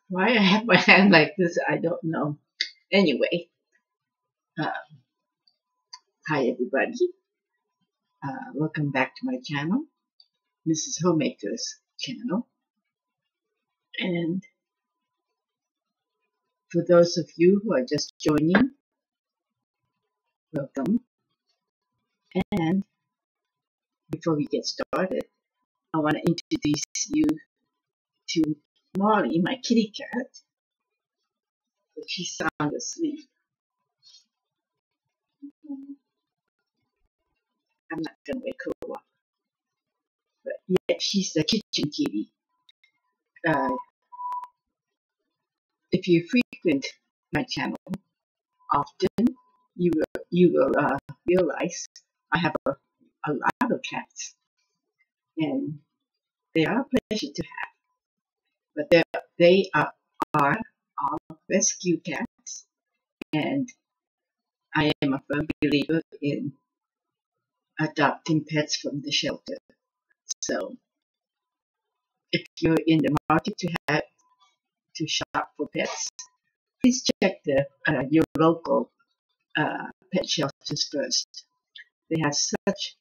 Why I have my hand like this, I don't know. Anyway, uh, hi everybody. Welcome back to my channel, Mrs. Homemaker's channel. And for those of you who are just joining, welcome. And before we get started, I want to introduce you to Molly, my kitty cat. She's sound asleep. I'm not going to wake her up. But yeah, she's the kitchen kitty. If you frequent my channel often, you will realize I have a lot of cats, and they are a pleasure to have. But they are all rescue cats, and I am a firm believer in adopting pets from the shelter. So if you're in the market to shop for pets, please check your local pet shelters first. They have such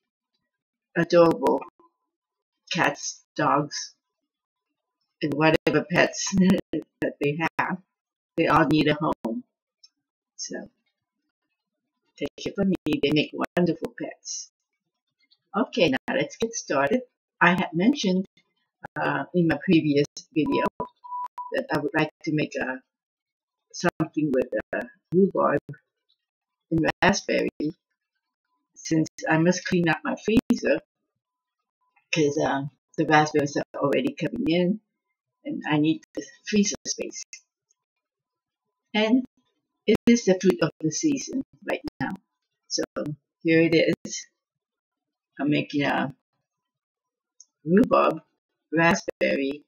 adorable cats, dogs, and whatever pets that they have. They all need a home. So take it from me, they make wonderful pets. Okay, now let's get started. I had mentioned in my previous video that I would like to make something with rhubarb and raspberry, since I must clean out my freezer because the raspberries are already coming in and I need the freezer space. And it is the fruit of the season right now. So here it is. I'm making a rhubarb raspberry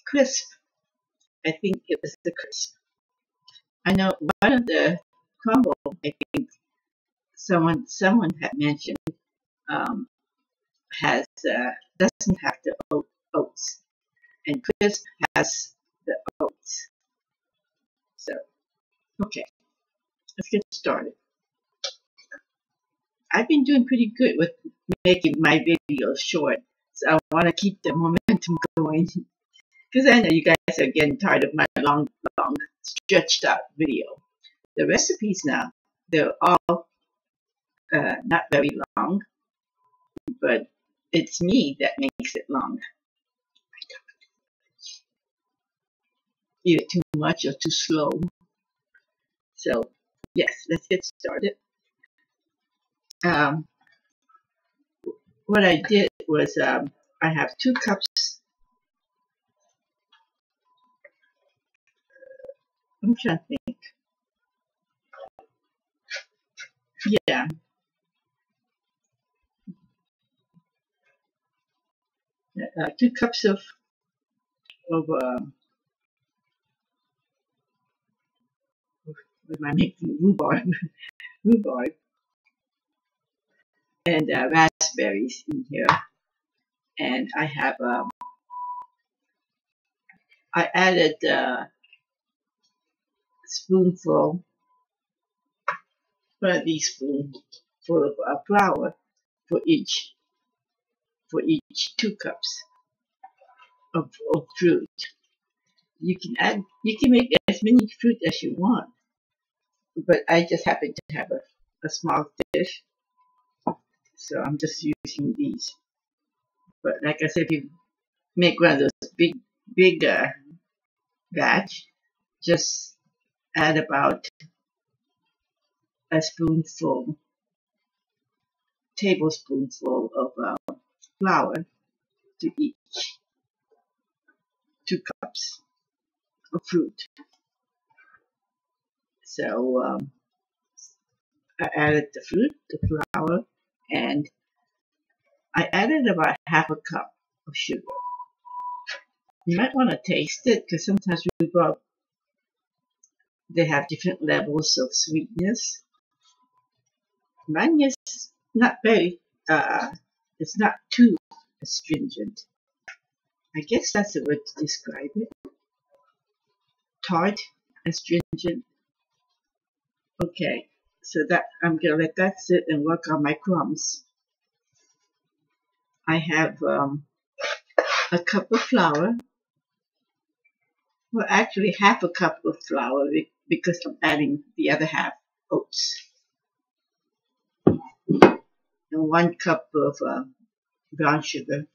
crisp. I think it was the crisp. I know one of the crumble, I think someone had mentioned, has doesn't have the oats, and crisp has the oats. So okay, let's get started. I've been doing pretty good with making my videos short, so I want to keep the momentum going because I know you guys are getting tired of my long, stretched out video. The recipes now, they're all not very long, but it's me that makes it long. Either too much or too slow. So yes, let's get started. What I did was I have 2 cups. I'm trying to think. Yeah. 2 cups of what am I making? Rhubarb and raspberries in here. And I have I added a spoonful, 1 teaspoonful of flour for each 2 cups of fruit. You can make as many fruit as you want, but I just happen to have a small dish, so I'm just using these. But like I said, if you make one of those big batch, just add about a tablespoonful of flour to each 2 cups of fruit. So I added the fruit, the flour, and I added about half a cup of sugar. You might want to taste it because sometimes rhubarb, they have different levels of sweetness. Mine is not very, it's not too astringent. I guess that's the word to describe it. Tart, astringent. Okay, so that I'm gonna let that sit and work on my crumbs. I have a cup of flour. Well, actually half a cup of flour because I'm adding the other half oats. And 1 cup of brown sugar.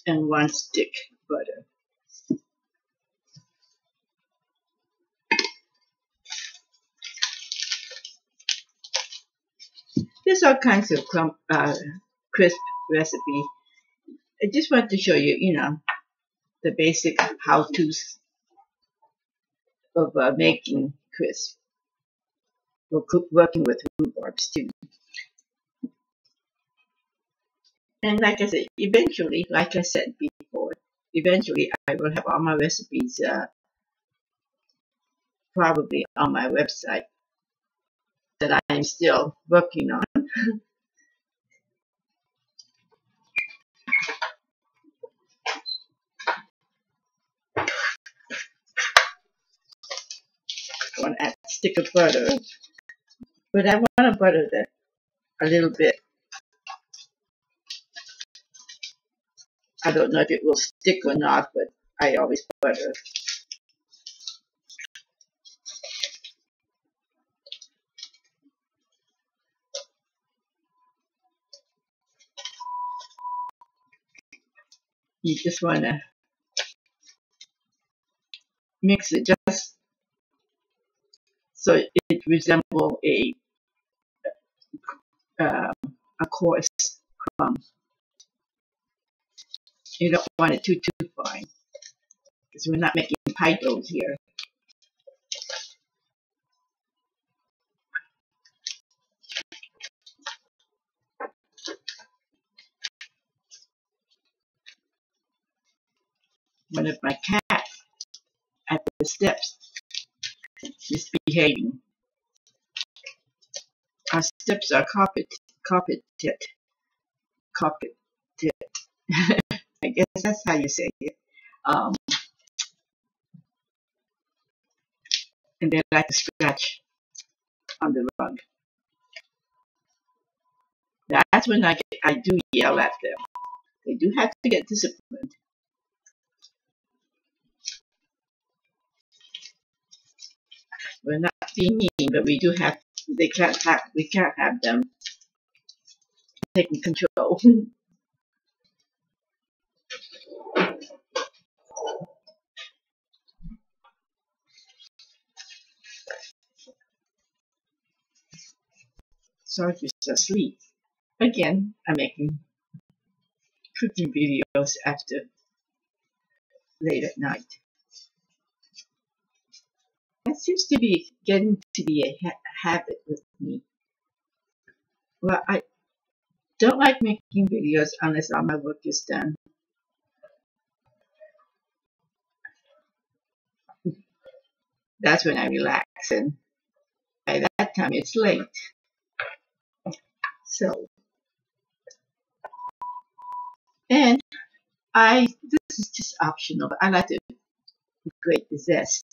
And 1 stick butter. There's all kinds of crisp recipe. I just want to show you, the basic how-tos of making crisp or working with rhubarbs too. And like I said, eventually, like I said before, eventually I will have all my recipes probably on my website that I'm still working on. I want to add a stick of butter, but I want to butter that a little bit. I don't know if it will stick or not, but I always butter. You just want to mix it just so it resembles a coarse crumb. You don't want it too fine because we're not making pie doughs here. One of my cats at the steps misbehaving. Our steps are carpeted. I guess that's how you say it. And they like to scratch on the rug. That's when I do yell at them. They do have to get disciplined. We're not being mean, but we can't have them taking control. Sorry if you're asleep. Again, I'm making cooking videos after late at night. That seems to be getting to be a habit with me. Well, I don't like making videos unless all my work is done. That's when I relax, and by that time it's late. So, and this is just optional, but I like to grate the zest,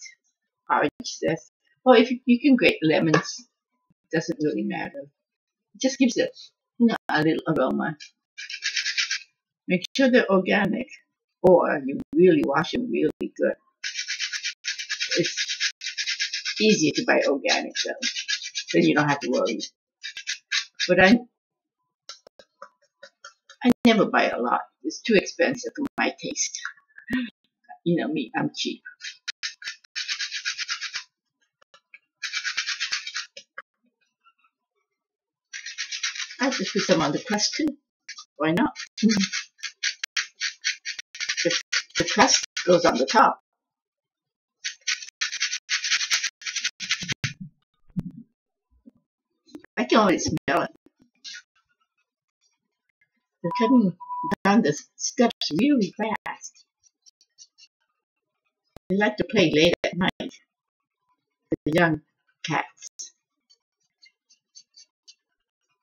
orange zest. Or if you can grate lemons, it doesn't really matter. It just gives it a little aroma. Make sure they're organic, or you really wash them really good. It's easier to buy organic though, then you don't have to worry. But I never buy a lot. It's too expensive for my taste. You know me, I'm cheap. I just put some on the crust too. Why not? The crust goes on the top. I can already smell it. They're coming down the steps really fast. They like to play late at night. The young cats.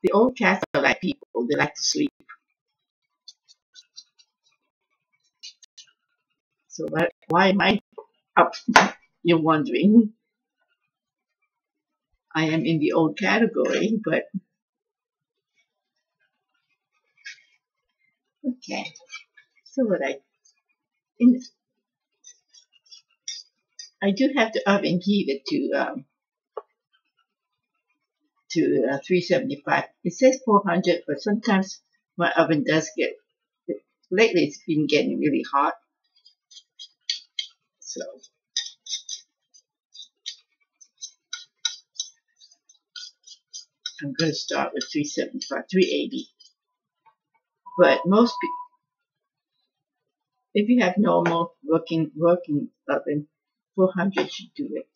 The old cats are like people. They like to sleep. So why am I up? You're wondering. I am in the old category, but okay. So in, I do have the oven heated to 375. It says 400, but sometimes my oven does get. Lately, it's been getting really hot, so I'm going to start with 375, 380. But if you have normal working oven, 400 should do it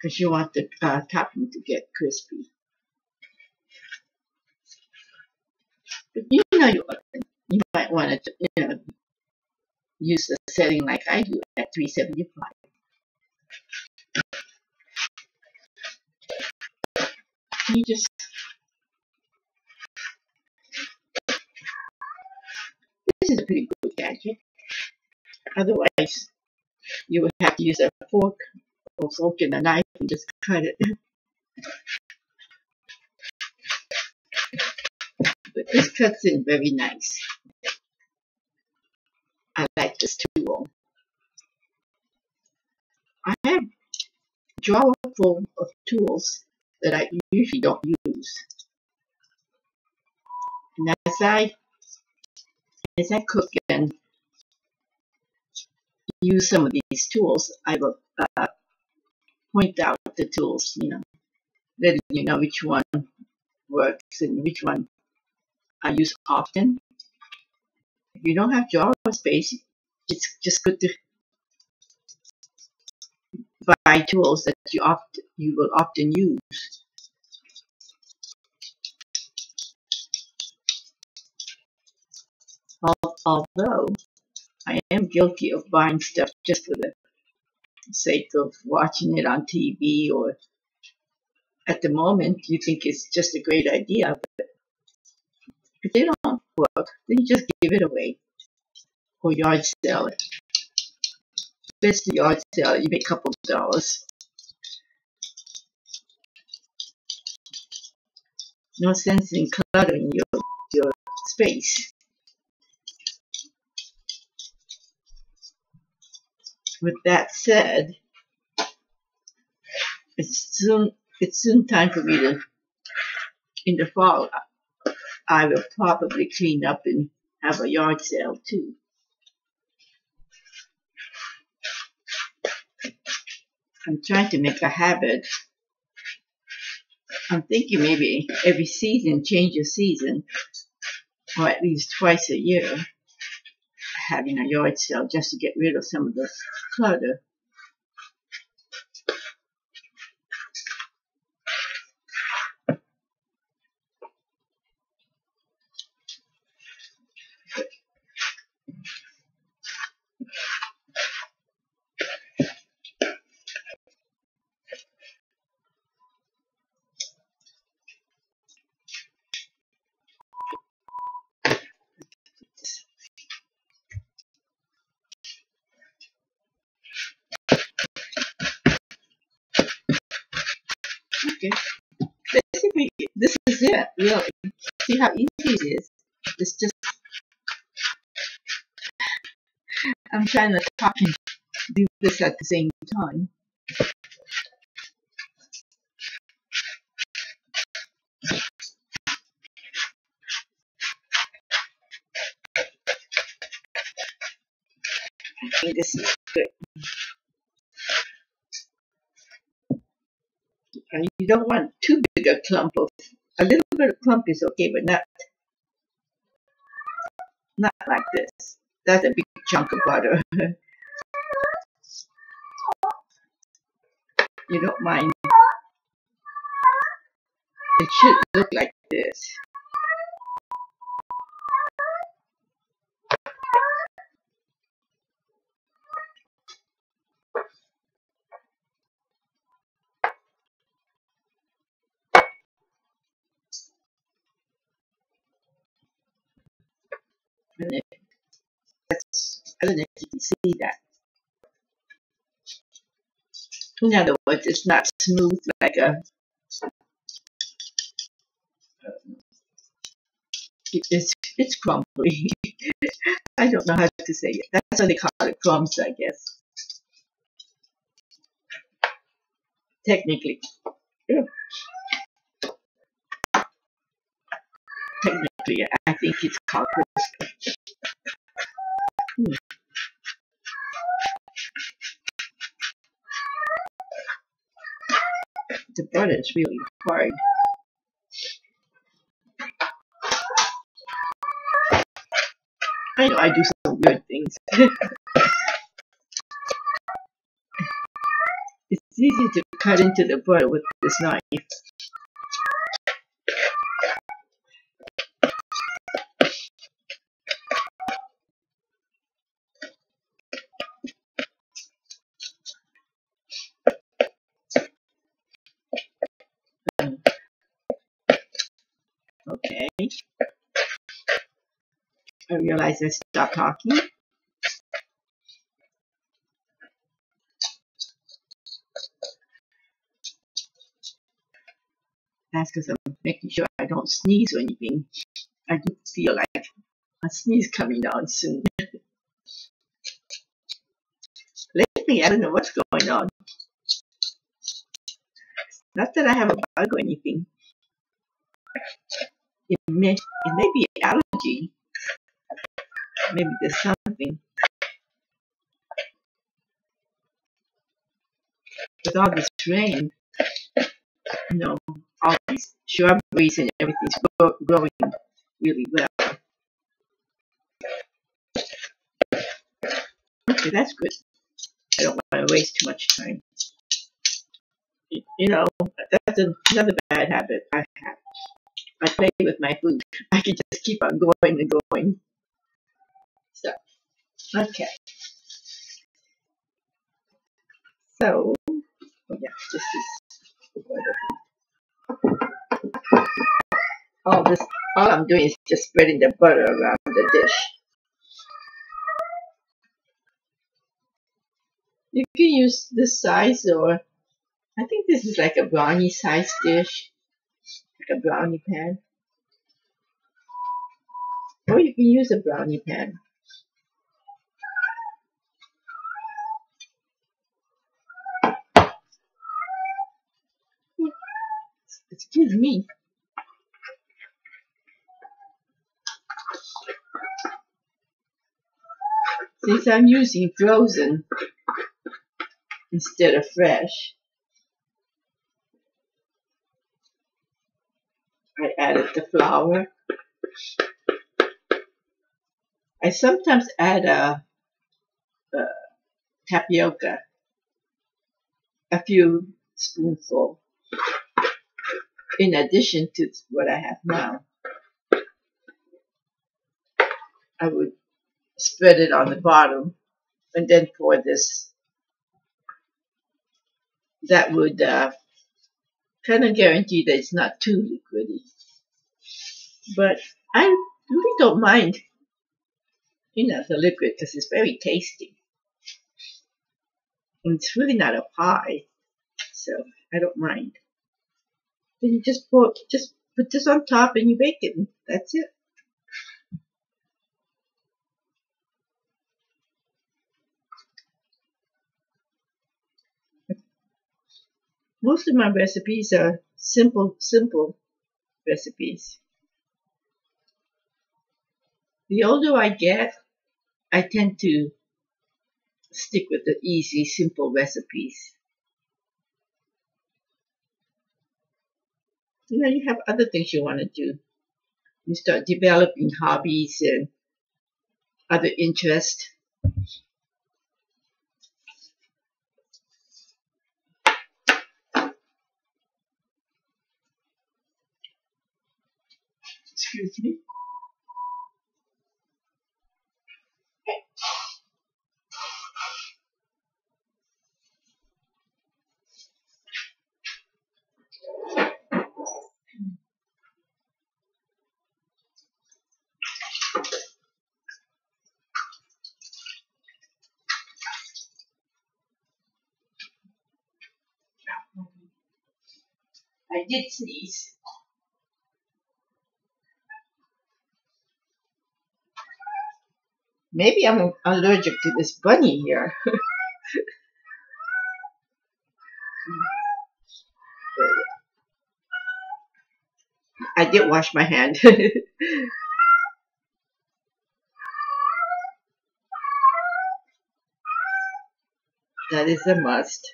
because you want the topping to get crispy. But you might want to use the setting like I do at 375. You just This is a pretty good gadget. Otherwise, you would have to use a fork and a knife and just cut it. But this cuts in very nice. I like this tool. I have a drawer full of tools that I usually don't use. And as I cook and use some of these tools, I will point out the tools, letting you know which one works and which one I use often. If you don't have drawer space, it's just good to buy tools that you will often use. Although I am guilty of buying stuff just for the sake of watching it on TV, or at the moment you think it's just a great idea, but if they don't work, then you just give it away or yard sell it. Best to yard sale, you make a couple of dollars. No sense in cluttering your space. With that said, it's soon time for me to, in the fall, I will probably clean up and have a yard sale too. I'm trying to make a habit. I'm thinking maybe every season, change a season, or at least twice a year, having a yard sale just to get rid of some of the clutter. Okay, basically this is it. Really, see how easy it is. It's just I'm trying to talk and do this at the same time. I think this is good. And you don't want too big a clump of. A little bit of clump is okay, but not like this. That's a big chunk of butter. You don't mind. It should look like this. And that's I don't know if you can see that. In other words, it's not smooth like it's crumbly. I don't know how to say it. That's what they call it, crumbs, I guess. Technically, yeah, technically, I think it's called crisp. Hmm. The butter is really hard. I know I do some weird things. It's easy to cut into the butter with this knife. Okay, I realize I stopped talking. That's because I'm making sure I don't sneeze or anything. I do feel like a sneeze coming on soon. Lately, I don't know what's going on. Not that I have a bug or anything. It may be allergy. Maybe there's something. With all this rain, you know, all these shrubberies and everything's growing really well. Okay, that's good. I don't want to waste too much time. You know, that's another bad habit I have. I play with my food. I can just keep on going and going. So, okay. So, oh yeah, this is all this. All I'm doing is just spreading the butter around the dish. You can use this size, or I think this is like a brownie size dish, like a brownie pan. Or you can use a brownie pan. Excuse me. Since I'm using frozen instead of fresh, I added the flour. I sometimes add a tapioca, a few spoonfuls, in addition to what I have now. I would spread it on the bottom and then pour this. That would kind of guarantee that it's not too liquidy. But I really don't mind, the liquid because it's very tasty. And it's really not a pie, so I don't mind. Then you just put this on top and you bake it, and that's it. Most of my recipes are simple recipes. The older I get, I tend to stick with the easy, simple recipes. You have other things you want to do. You start developing hobbies and other interests. Excuse me. I did sneeze. Maybe I'm allergic to this bunny here. I did wash my hand. That is a must.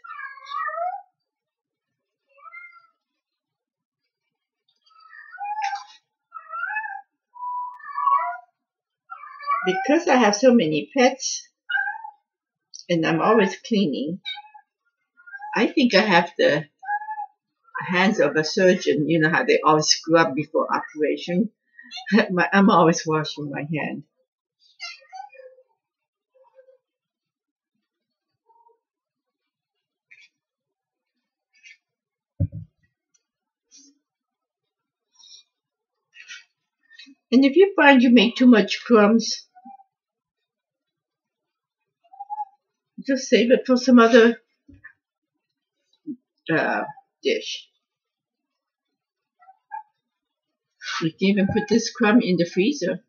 Because I have so many pets and I'm always cleaning, I think I have the hands of a surgeon. You know how they always scrub before operation? I'm always washing my hand. And if you find you make too much crumbs, just save it for some other uh, dish. You can even put this crumb in the freezer.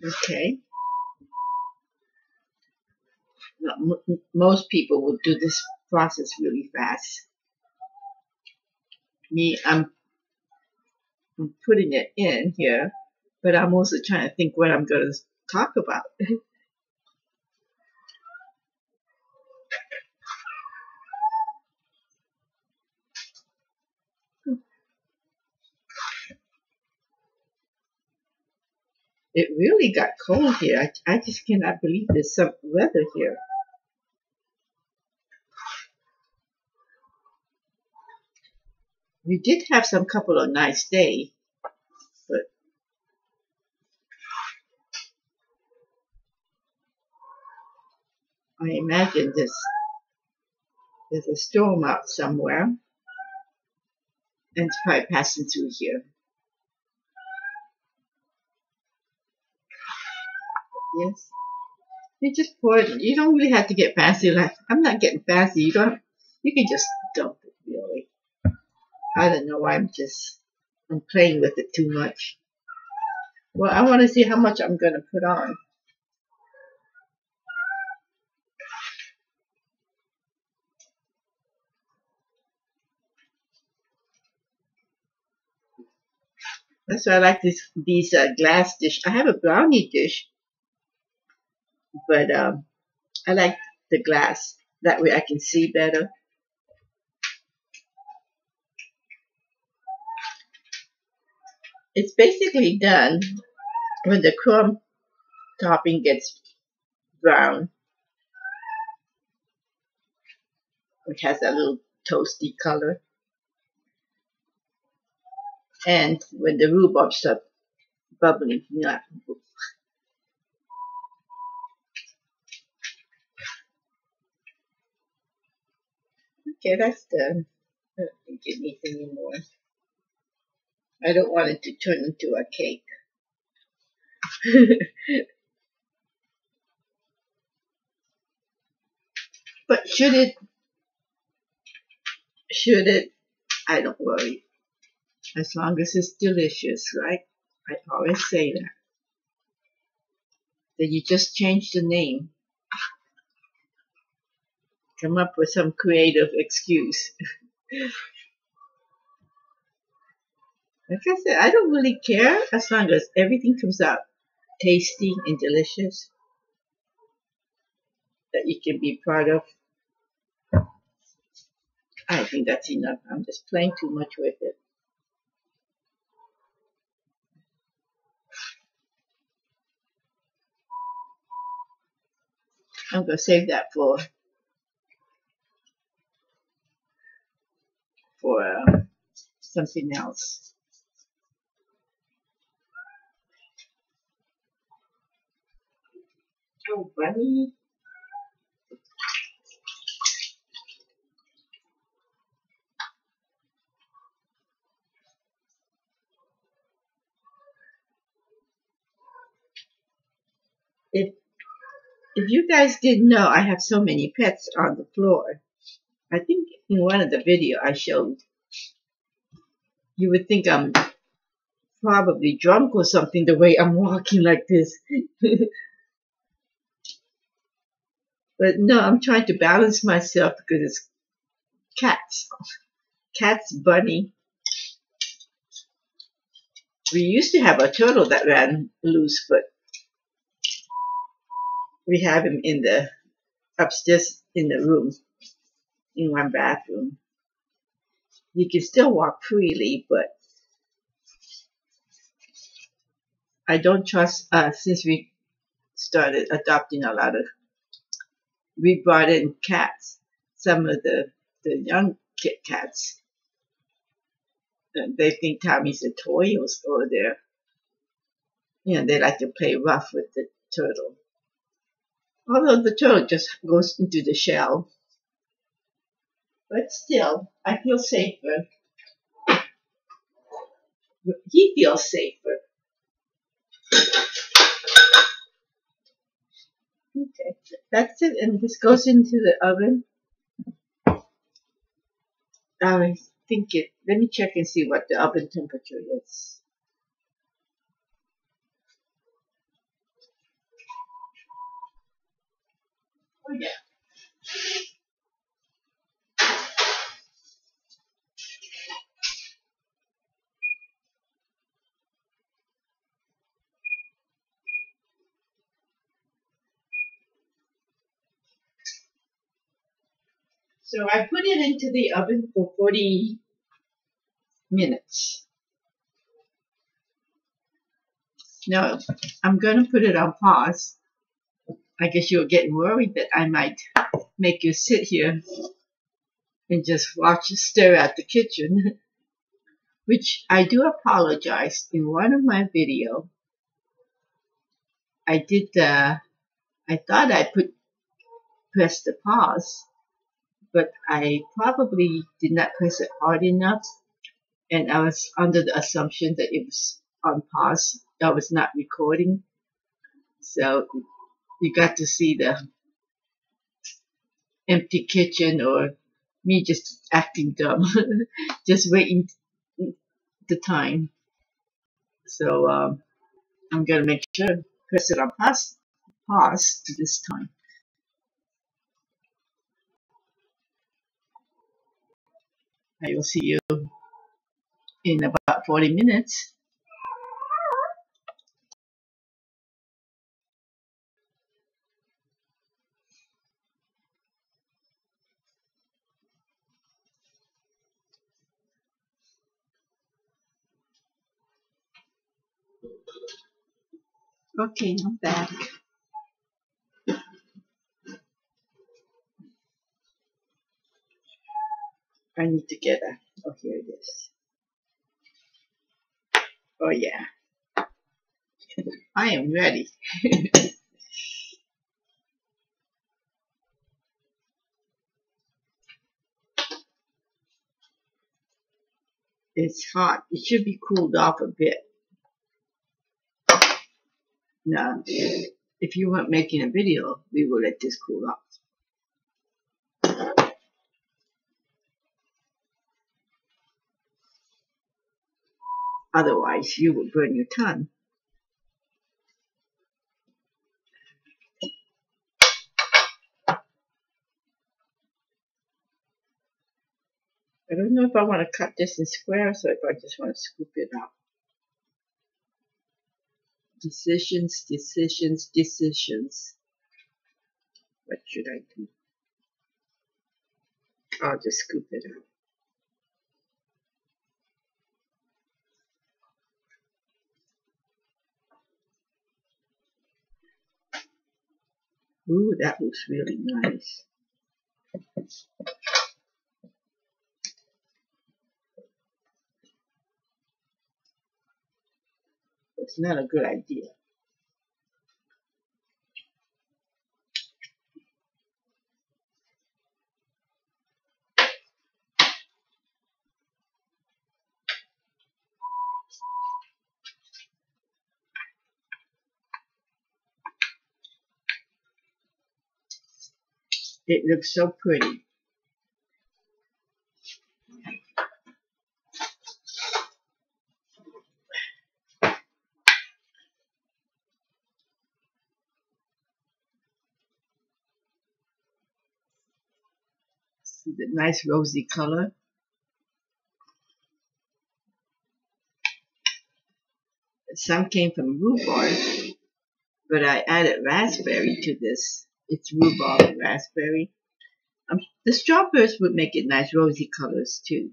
Okay. Most people will do this process really fast. Me, I'm putting it in here, but I'm also trying to think what I'm going to talk about. It really got cold here. I just cannot believe there's some weather here. We did have some couple of nice days, but I imagine there's a storm out somewhere, and it's probably passing through here. Yes. You just pour it. You don't really have to get fancy. Like I'm not getting fancy. You don't. You can just dump it. Really. I don't know why I'm playing with it too much. Well, I want to see how much I'm gonna put on. That's why I like these glass dish. I have a brownie dish, but I like the glass. That way I can see better. It's basically done when the crumb topping gets brown. It has that little toasty color. And when the rhubarb starts bubbling, okay, that's done. I don't think it needs any more. I don't want it to turn into a cake. But should it? I don't worry. As long as it's delicious, right? I always say that. Then you just change the name. Come up with some creative excuse. Like I said, I don't really care as long as everything comes out tasty and delicious that you can be proud of. I think that's enough. I'm just playing too much with it. I'm gonna save that for something else. Oh, bunny. If you guys didn't know, I have so many pets on the floor. I think in one of the video I showed, you would think I'm probably drunk or something the way I'm walking like this. But no, I'm trying to balance myself because it's cats. Cats, bunny. We used to have a turtle that ran loose, but we have him in the upstairs in the room, in one bathroom. He can still walk freely, but I don't trust, since we started adopting a lot of, we brought in cats, some of the young kit cats. They think Tommy's a toy or they're, they like to play rough with the turtle. Although the turtle just goes into the shell. But still, I feel safer. He feels safer. Okay, that's it. And this goes into the oven. I think let me check and see what the oven temperature is. Oh yeah. So I put it into the oven for 40 minutes. Now I'm going to put it on pause. I guess you're getting worried that I might make you sit here and just watch you stare at the kitchen, which I do apologize. In one of my video, I thought I press the pause, but I probably did not press it hard enough, and I was under the assumption that it was on pause. I was not recording, so you got to see the empty kitchen or me just acting dumb, just waiting the time. So I'm gonna make sure press it on pause this time. I will see you in about 40 minutes. Okay, I'm back. I need to get a, oh, here it is. Oh yeah, I am ready. It's hot. It should be cooled off a bit. Now, if you weren't making a video, we will let this cool off. Otherwise, you will burn your tongue. I don't know if I want to cut this in squares or if I just want to scoop it out. Decisions, decisions, decisions. What should I do? I'll just scoop it out. Ooh, that looks really nice. It's not a good idea. It looks so pretty. See the nice rosy color. Some came from rhubarb, but I added raspberry to this. It's rhubarb and raspberry. The strawberries would make it nice rosy colors too.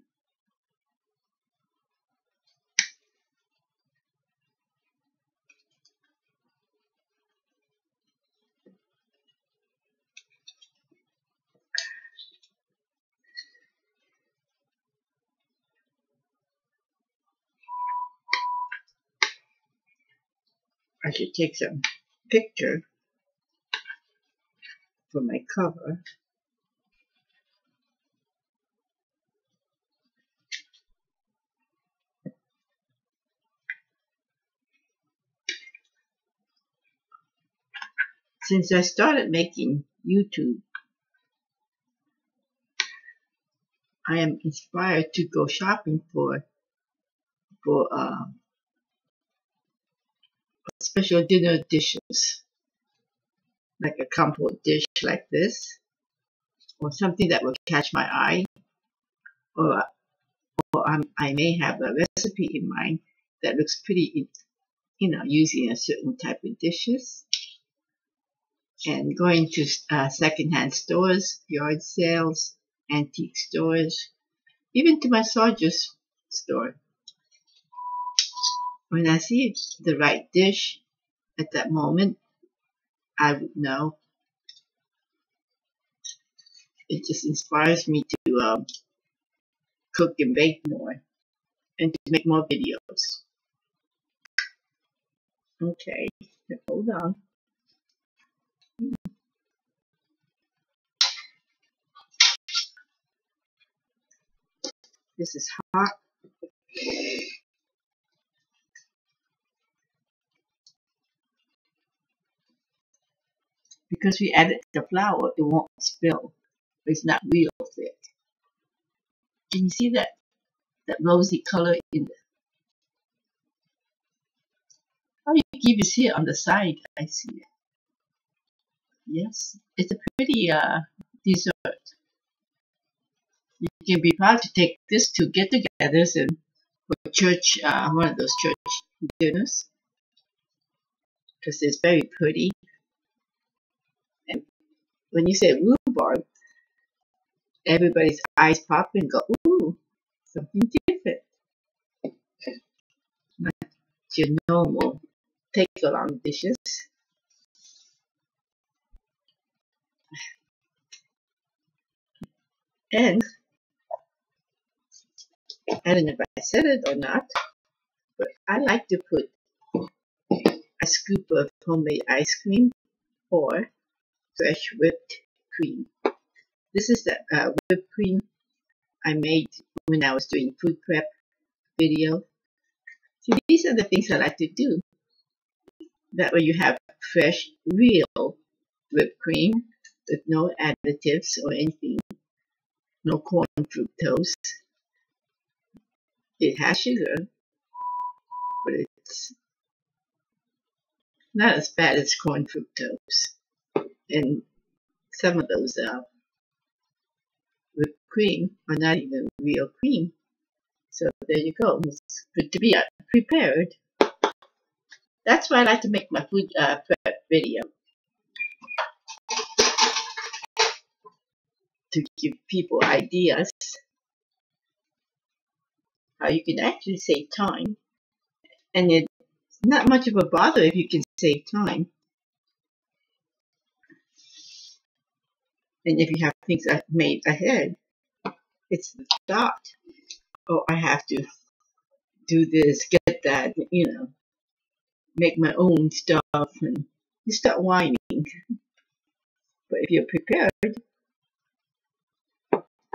I should take some picture for my cover. Since I started making YouTube, I am inspired to go shopping for special dinner dishes, like a comfort dish like this, or something that will catch my eye, or I may have a recipe in mind that looks pretty, using a certain type of dishes. And going to secondhand stores, yard sales, antique stores, even to my soldier's store. When I see the right dish at that moment, I would know. It just inspires me to cook and bake more and to make more videos. Okay, hold on. This is hot. Because we added the flour, it won't spill. It's not real thick. Can you see that rosy color in the? Oh, you keep it here on the side. I see it. Yes, it's a pretty dessert. You can be proud to take this to get-togethers and for church, one of those church dinners, because it's very pretty. And when you say rhubarb, everybody's eyes pop and go, ooh, something different. Not your normal take-along dishes. And I don't know if I said it or not, but I like to put a scoop of homemade ice cream or fresh whipped cream. This is the whipped cream I made when I was doing food prep video. See, these are the things I like to do. That way you have fresh, real whipped cream with no additives or anything, no corn fructose. It has sugar, but it's not as bad as corn fructose. And some of those whipped cream are not even real cream. So there you go. It's good to be prepared. That's why I like to make my food prep video, to give people ideas how you can actually save time. And it's not much of a bother if you can save time. And if you have things made ahead, it's the thought, oh, I have to do this, get that, make my own stuff, and you start whining. But if you're prepared,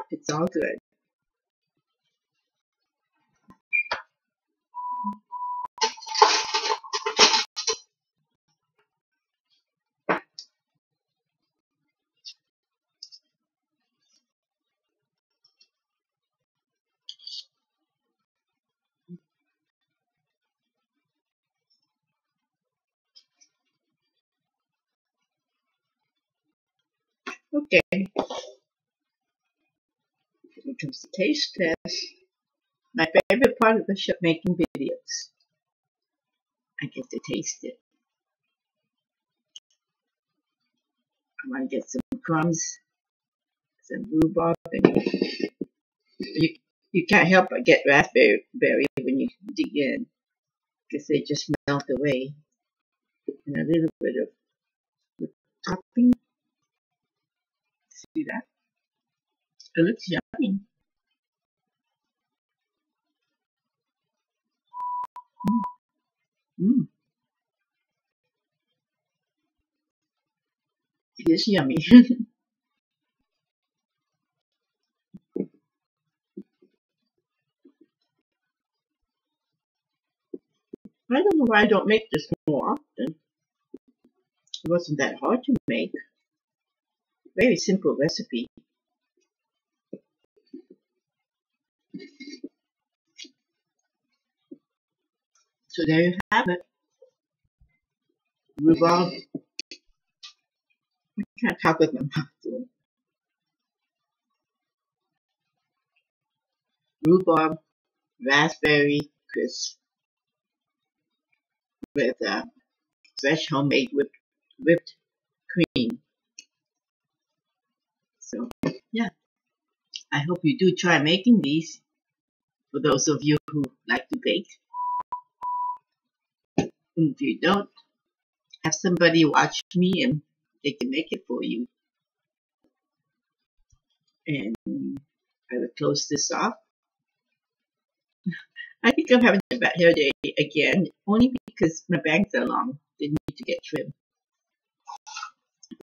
it's all good. Okay, when it comes to taste test, my favorite part of the making videos, I get to taste it. I want to get some crumbs, some rhubarb, and you can't help but get raspberry when you dig in, because they just melt away. And a little bit of topping. See that? It looks yummy. Mm, it is yummy. I don't know why I don't make this more often. It wasn't that hard to make. Very simple recipe. So there you have it. Rhubarb. I can't talk with my mouth full. Rhubarb raspberry crisp with fresh homemade whipped cream. So yeah, I hope you do try making these. For those of you who like to bake, and if you don't, have somebody watch me and they can make it for you. And I will close this off. I think I'm having a bad hair day again, only because my bangs are long. They need to get trimmed.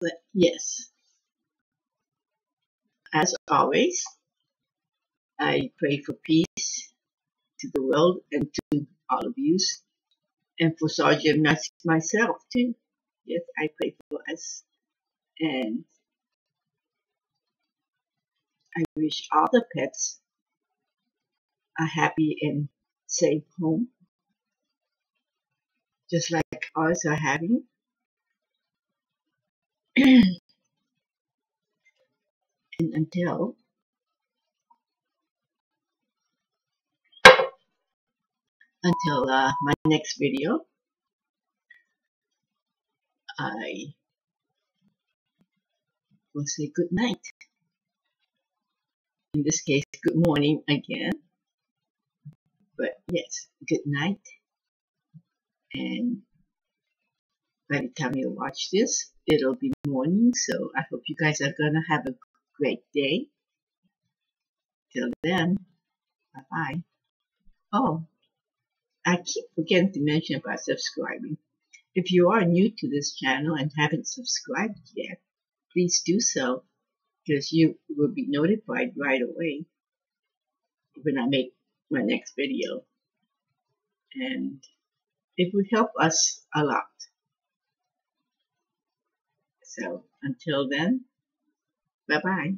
But yes, as always, I pray for peace to the world and to all of you, and for Sergeant myself too. Yes, I pray for us, and I wish all the pets a happy and safe home, just like ours are having. And until my next video, I will say good night. In this case, good morning again. But yes, good night. And by the time you watch this, it'll be morning. So I hope you guys are gonna have a great day. Till then, bye bye. Oh, I keep forgetting to mention about subscribing. If you are new to this channel and haven't subscribed yet, please do so, because you will be notified right away when I make my next video. And it would help us a lot. So until then, bye bye.